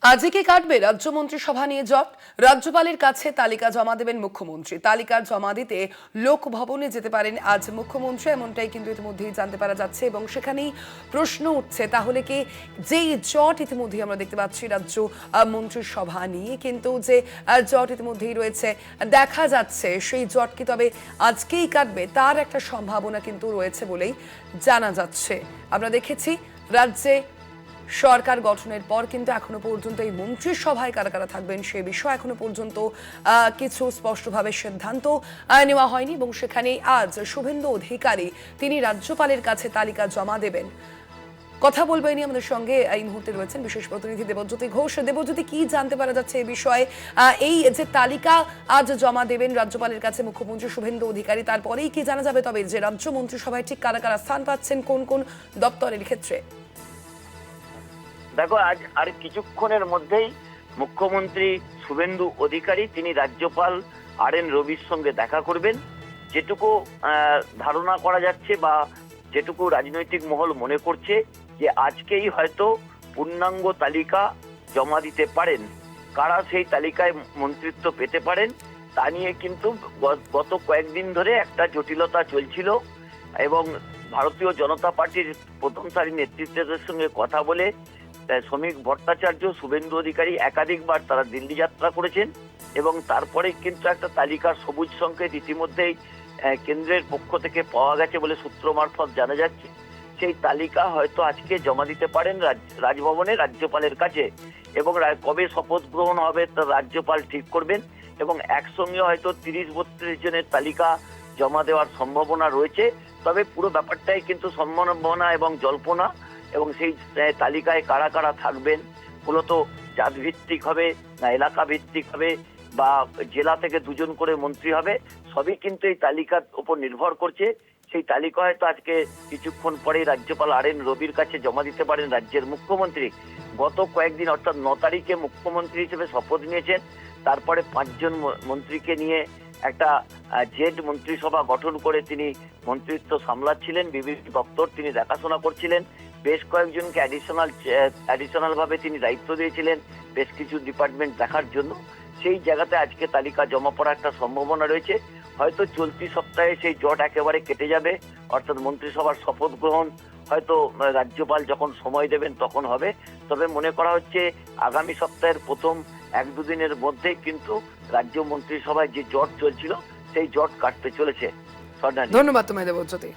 আজকে কাটবে রাজ্য মন্ত্রিসভা নিয়ে জট। রাজ্যপালের কাছে তালিকা জমা দেবেন মুখ্যমন্ত্রী। তালিকা জমা দিতে লোকভবনে যেতে পারেন আজ মুখ্যমন্ত্রী, এমনটাই কিন্তু ইতিমধ্যেই জানতে পারা যাচ্ছে। এবং সেখানেই প্রশ্ন উঠছে, তাহলে কি যেই জট ইতিমধ্যেই আমরা দেখতে পাচ্ছি রাজ্য মন্ত্রিসভা নিয়ে, কিন্তু যে জট ইতিমধ্যেই রয়েছে দেখা যাচ্ছে, সেই জট কি তবে আজকেই কাটবে তার একটা সম্ভাবনা কিন্তু রয়েছে বলেই জানা যাচ্ছে। আমরা দেখেছি রাজ্যে সরকার গঠনের পর কিন্তু এখনো পর্যন্ত এই মন্ত্রিসভায় কারা কারা থাকবেন সে বিষয়ে এখনো পর্যন্ত কিছু স্পষ্টভাবে সিদ্ধান্ত নেওয়া হয়নি। এবং সেখানে আজ শুভেন্দু অধিকারী তিনি রাজ্যপালের কাছে তালিকা জমা দেবেন। কথা বলবেন আমাদের সঙ্গে এই মুহূর্তে রয়েছেন বিশেষ প্রতিনিধি দেবজ্যোতি ঘোষ। দেবজ্যোতি, কি জানতে পারা যাচ্ছে এই বিষয়ে? এই যে তালিকা আজ জমা দেবেন রাজ্যপালের কাছে মুখ্যমন্ত্রী শুভেন্দু অধিকারী, তারপরেই কি জানা যাবে তবে যে রাজ্য মন্ত্রিসভায় ঠিক কারা কারা স্থান পাচ্ছেন কোন কোন দপ্তরের ক্ষেত্রে? দেখো, আজ আর কিছুক্ষণের মধ্যেই মুখ্যমন্ত্রী শুভেন্দু অধিকারী তিনি রাজ্যপাল RN রবির সঙ্গে দেখা করবেন। যেটুকু ধারণা করা যাচ্ছে বা যেটুকু রাজনৈতিক মহল মনে করছে যে আজকেই হয়তো পূর্ণাঙ্গ তালিকা জমা দিতে পারেন। কারা সেই তালিকায় মন্ত্রিত্ব পেতে পারেন তা নিয়ে কিন্তু গত কয়েকদিন ধরে একটা জটিলতা চলছিল এবং ভারতীয় জনতা পার্টির প্রথম সারির নেতৃত্বের সঙ্গে কথা বলে শ্রমিক ভট্টাচার্য, শুভেন্দু অধিকারী একাধিকবার তারা দিল্লি যাত্রা করেছেন এবং তারপরে কিন্তু একটা তালিকার সবুজ সংকেত ইতিমধ্যেই কেন্দ্রের পক্ষ থেকে পাওয়া গেছে বলে সূত্র মারফত জানা যাচ্ছে। সেই তালিকা হয়তো আজকে জমা দিতে পারেন রাজভবনে রাজ্যপালের কাছে এবং কবে শপথ গ্রহণ হবে তা রাজ্যপাল ঠিক করবেন এবং একসঙ্গে হয়তো 30-32 জনের তালিকা জমা দেওয়ার সম্ভাবনা রয়েছে। তবে পুরো ব্যাপারটাই কিন্তু সম্ভাবনা এবং জল্পনা, এবং সেই তালিকায় কারা কারা থাকবেন মূলত জাত ভিত্তিক হবে না এলাকা ভিত্তিক হবে বা জেলা থেকে 2 জন করে মন্ত্রী হবে, সবই কিন্তু এই তালিকার উপর নির্ভর করছে। সেই তালিকা হয়তো আজকে কিছুক্ষণ পরেই রাজ্যপাল RN রবির কাছে জমা দিতে পারেন রাজ্যের মুখ্যমন্ত্রী। গত কয়েকদিন অর্থাৎ 9 তারিখে মুখ্যমন্ত্রী হিসেবে শপথ নিয়েছেন, তারপরে 5 জন মন্ত্রীকে নিয়ে একটা জেড মন্ত্রিসভা গঠন করে তিনি মন্ত্রিত্ব সামলাচ্ছিলেন, বিভিন্ন দপ্তর তিনি দেখাশোনা করছিলেন, বেশ কয়েকজনকে অ্যাডিশনাল ভাবে তিনি দায়িত্ব দিয়েছিলেন বেশ কিছু ডিপার্টমেন্ট দেখার জন্য। সেই জায়গাতে আজকে তালিকা জমা পড়ার একটা সম্ভাবনা রয়েছে। হয়তো চলতি সপ্তাহে সেই জট একেবারে কেটে যাবে, অর্থাৎ মন্ত্রিসভার শপথ গ্রহণ হয়তো রাজ্যপাল যখন সময় দেবেন তখন হবে। তবে মনে করা হচ্ছে আগামী সপ্তাহের প্রথম 1-2 দিনের মধ্যেই কিন্তু রাজ্য মন্ত্রিসভায় যে জট চলছিল সেই জট কাটতে চলেছে। ধন্যবাদ তোমায় দেবজ্যোতি।